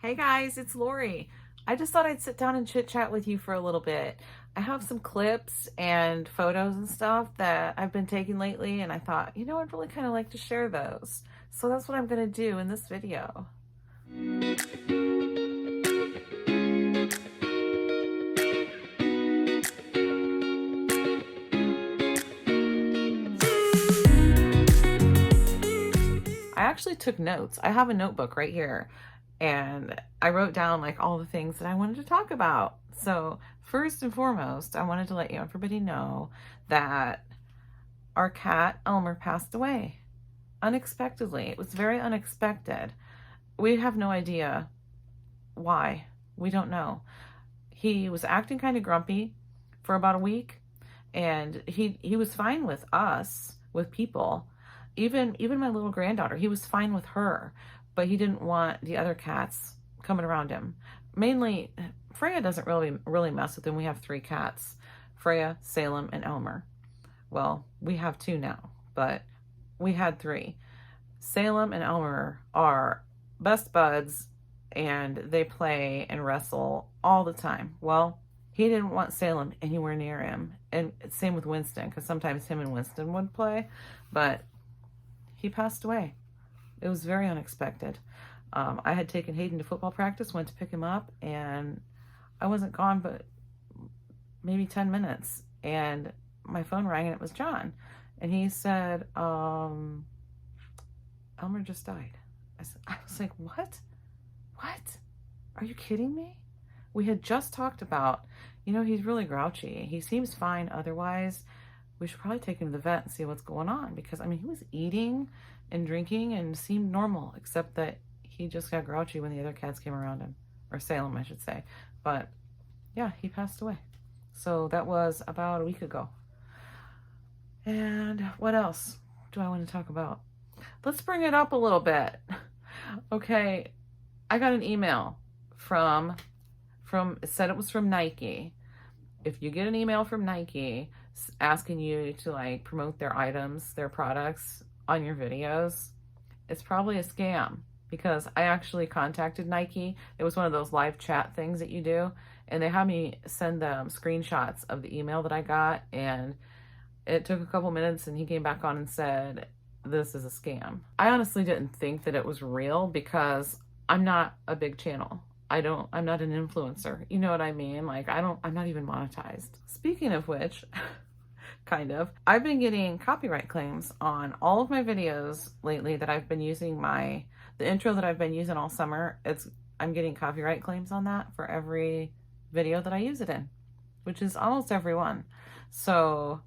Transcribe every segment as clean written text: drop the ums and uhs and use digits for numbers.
Hey guys, it's Lori. I just thought I'd sit down and chit chat with you for a little bit. I have some clips and photos and stuff that I've been taking lately, and I thought, I'd really kind of like to share those. So that's what I'm going to do in this video. I actually took notes. I have a notebook right here, and I wrote down like all the things that I wanted to talk about. So first and foremost, I wanted to let everybody know that our cat Elmer passed away unexpectedly. It was very unexpected. We have no idea why. We don't know. He was acting kind of grumpy for about a week, and he was fine with us, with people. Even my little granddaughter, he was fine with her, but he didn't want the other cats coming around him. Mainly, Freya doesn't really mess with him. We have 3 cats: Freya, Salem, and Elmer. Well, we have 2 now, but we had 3. Salem and Elmer are best buds, and they play and wrestle all the time. Well, he didn't want Salem anywhere near him, and same with Winston, because sometimes him and Winston would play, but he passed away. It was very unexpected. I had taken Hayden to football practice, went to pick him up, and I wasn't gone but maybe 10 minutes, and my phone rang, and it was John, and he said, Elmer just died. I was like, what? What? Are you kidding me? We had just talked about, he's really grouchy. He seems fine otherwise. We should probably take him to the vet and see what's going on, because, he was eating and drinking and seemed normal, except that he just got grouchy when the other cats came around him, or Salem, I should say. But yeah, he passed away. So that was about a week ago. And what else do I want to talk about? Let's bring it up a little bit. Okay, I got an email from it said it was from Nike. If you get an email from Nike asking you to like promote their items, their products on your videos, it's probably a scam, because I actually contacted Nike. It was one of those live chat things that you do, and they had me send them screenshots of the email that I got, and it took a couple minutes, and he came back on and said, this is a scam. I honestly didn't think that it was real, because I'm not a big channel. I'm not an influencer. You know what I mean? Like, I'm not even monetized. Speaking of which, kind of, I've been getting copyright claims on all of my videos lately that I've been using the intro that I've been using all summer. I'm getting copyright claims on that for every video that I use it in, which is almost every one. So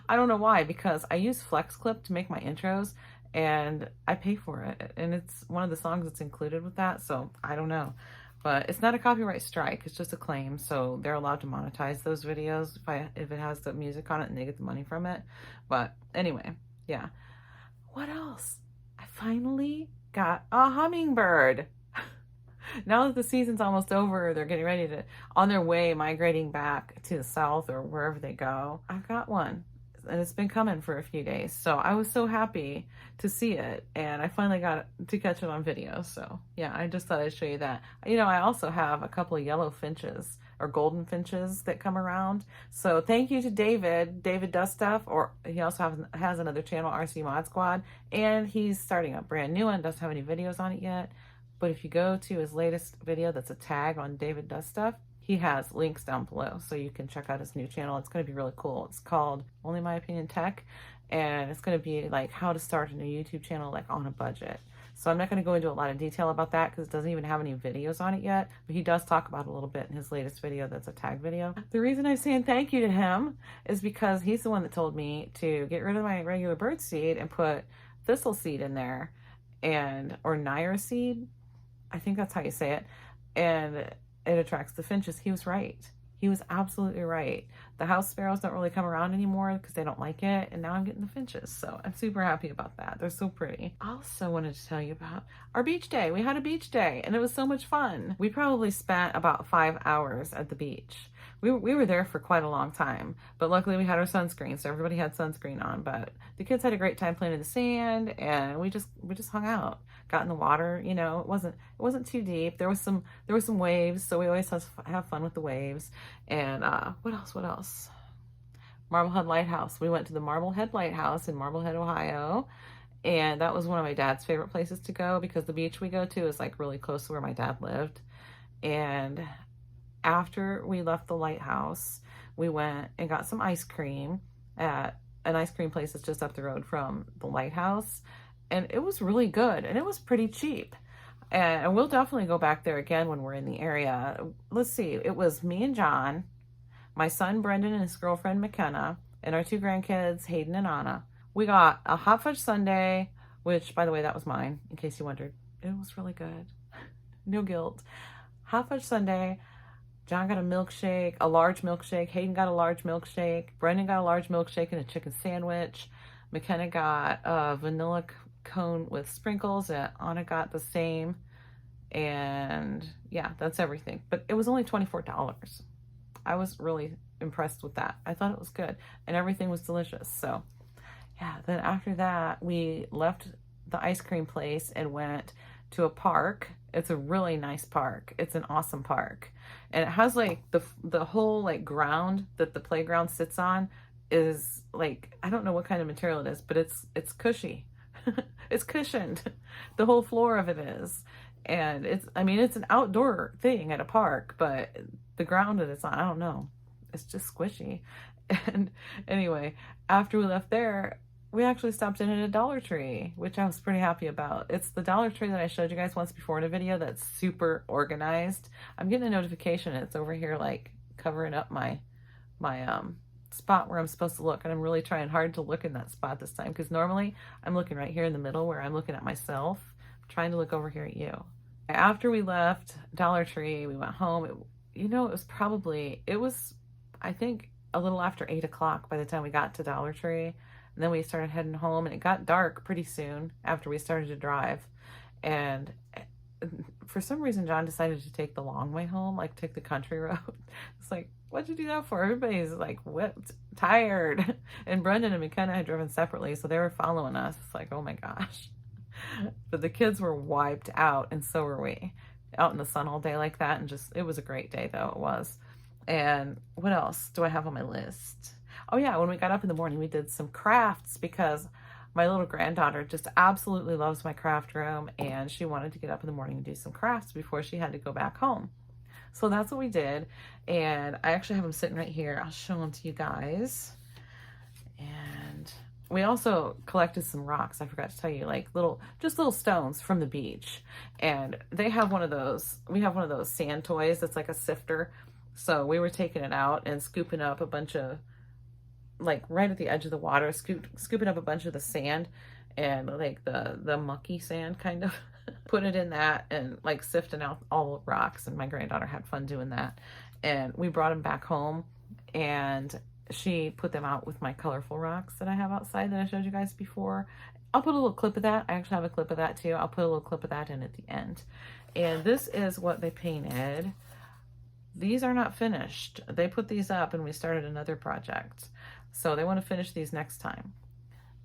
I don't know why, because I use Flex Clip to make my intros, and I pay for it, and it's one of the songs that's included with that, so I don't know. But it's not a copyright strike, it's just a claim, so they're allowed to monetize those videos if it has the music on it and they get the money from it. But anyway, yeah. What else? I finally got a hummingbird. Now that the season's almost over, they're getting ready to, on their way, migrating back to the south or wherever they go. I've got one, and it's been coming for a few days. So I was so happy to see it, and I finally got to catch it on video. So yeah, I just thought I'd show you that. I also have a couple of yellow finches or golden finches that come around. So thank you to David Does Stuff, or he also has another channel, RC Mod Squad, and he's starting a brand new one, doesn't have any videos on it yet. But if you go to his latest video that's a tag on David Does Stuff, he has links down below, so you can check out his new channel. It's going to be really cool. It's called Only My Opinion Tech, and it's going to be like how to start a new YouTube channel like on a budget. So I'm not going to go into a lot of detail about that, because it doesn't even have any videos on it yet, but he does talk about it a little bit in his latest video that's a tag video. The reason I'm saying thank you to him is because he's the one that told me to get rid of my regular bird seed and put thistle seed in there, or Nair seed. I think that's how you say it. And it attracts the finches. He was right. He was absolutely right. The house sparrows don't really come around anymore because they don't like it. And now I'm getting the finches. So I'm super happy about that. They're so pretty. I also wanted to tell you about our beach day. We had a beach day, and it was so much fun. We probably spent about 5 hours at the beach. We were there for quite a long time, but luckily we had our sunscreen, so everybody had sunscreen on. But the kids had a great time playing in the sand, and we just hung out, got in the water. You know, it wasn't too deep. There was some waves, so we always have fun with the waves. And what else? What else? Marblehead Lighthouse. We went to the Marblehead Lighthouse in Marblehead, Ohio. And that was one of my dad's favorite places to go because the beach we go to is like really close to where my dad lived. And after we left the lighthouse, we went and got some ice cream at an ice cream place that's just up the road from the lighthouse. And it was really good and it was pretty cheap. And we'll definitely go back there again when we're in the area. Let's see, it was me and John, my son Brendan and his girlfriend McKenna, and our two grandkids, Hayden and Anna. We got a hot fudge sundae, which, by the way, that was mine, in case you wondered. It was really good. No guilt. Hot fudge sundae. John got a milkshake, a large milkshake. Hayden got a large milkshake. Brendan got a large milkshake and a chicken sandwich. McKenna got a vanilla cone with sprinkles, and Anna got the same. And yeah, that's everything. But it was only $24. I was really impressed with that. I thought it was good, and everything was delicious. So yeah, then after that, we left the ice cream place and went to a park. It's a really nice park. It's an awesome park. And it has like the whole like ground that the playground sits on is like, I don't know what kind of material it is, but it's cushy. It's cushioned. The whole floor of it is. And it's an outdoor thing at a park, but the ground that it's on, I don't know. It's just squishy. And anyway, after we left there, we actually stopped in at a Dollar Tree, which I was pretty happy about. It's the Dollar Tree that I showed you guys once before in a video that's super organized. I'm getting a notification. It's over here like covering up my spot where I'm supposed to look. And I'm really trying hard to look in that spot this time because normally I'm looking right here in the middle where I'm looking at myself. I'm trying to look over here at you. After we left Dollar Tree, we went home. It was I think a little after 8 o'clock by the time we got to Dollar Tree. And then we started heading home, and it got dark pretty soon after we started to drive. And for some reason, John decided to take the long way home, like take the country road. It's like, what'd you do that for? Everybody's like whipped, tired. And Brendan and McKenna had driven separately, so they were following us. It's like, oh my gosh. But the kids were wiped out, and so were we. Out in the sun all day like that, and it was a great day, though, it was. And what else do I have on my list? Oh yeah, when we got up in the morning, we did some crafts because my little granddaughter just absolutely loves my craft room, and she wanted to get up in the morning and do some crafts before she had to go back home. So that's what we did, and I actually have them sitting right here. I'll show them to you guys. And we also collected some rocks. I forgot to tell you, like little stones from the beach. And they have one of those. We have one of those sand toys that's like a sifter. So we were taking it out and scooping up a bunch of, like right at the edge of the water, scooping up a bunch of the sand and like the mucky sand kind of, put it in that and like sifting out all the rocks. And my granddaughter had fun doing that. And we brought them back home, and she put them out with my colorful rocks that I have outside that I showed you guys before. I'll put a little clip of that. I actually have a clip of that too. I'll put a little clip of that in at the end. And this is what they painted. These are not finished. They put these up and we started another project. So they want to finish these next time.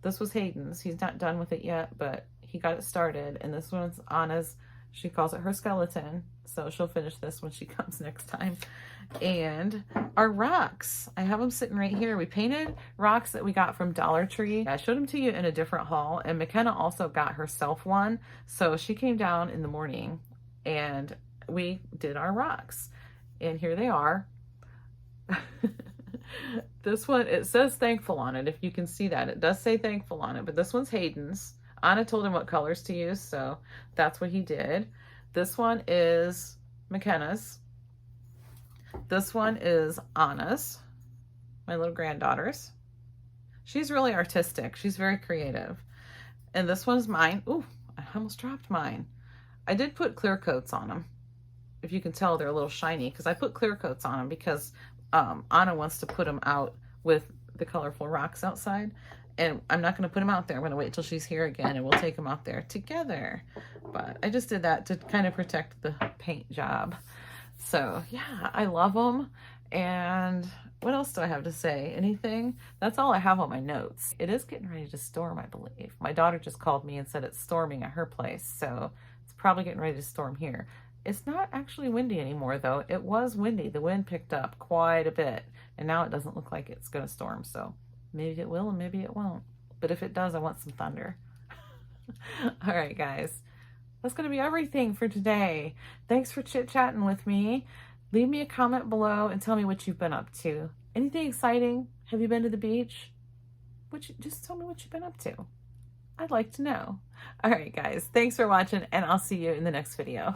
This was Hayden's. He's not done with it yet, but he got it started. And this one's Anna's. She calls it her skeleton. So she'll finish this when she comes next time. And our rocks, I have them sitting right here. We painted rocks that we got from Dollar Tree. I showed them to you in a different haul. And McKenna also got herself one. So she came down in the morning and we did our rocks. And here they are. This one, it says thankful on it. If you can see that, it does say thankful on it, but this one's Hayden's. Anna told him what colors to use, so that's what he did. This one is McKenna's. This one is Anna's, my little granddaughter's. She's really artistic. She's very creative. And this one's mine. Ooh, I almost dropped mine. I did put clear coats on them. If you can tell, they're a little shiny because I put clear coats on them because Anna wants to put them out with the colorful rocks outside. And I'm not going to put them out there. I'm going to wait till she's here again and we'll take them out there together. But I just did that to kind of protect the paint job. So yeah, I love them. And what else do I have to say? Anything? That's all I have on my notes. It is getting ready to storm, I believe. My daughter just called me and said it's storming at her place, so it's probably getting ready to storm here. It's not actually windy anymore, though. It was windy. The wind picked up quite a bit, and now it doesn't look like it's going to storm, so maybe it will and maybe it won't. But if it does, I want some thunder. All right, guys. That's going to be everything for today. Thanks for chit-chatting with me. Leave me a comment below and tell me what you've been up to. Anything exciting? Have you been to the beach? Just tell me what you've been up to. I'd like to know. All right, guys. Thanks for watching, and I'll see you in the next video.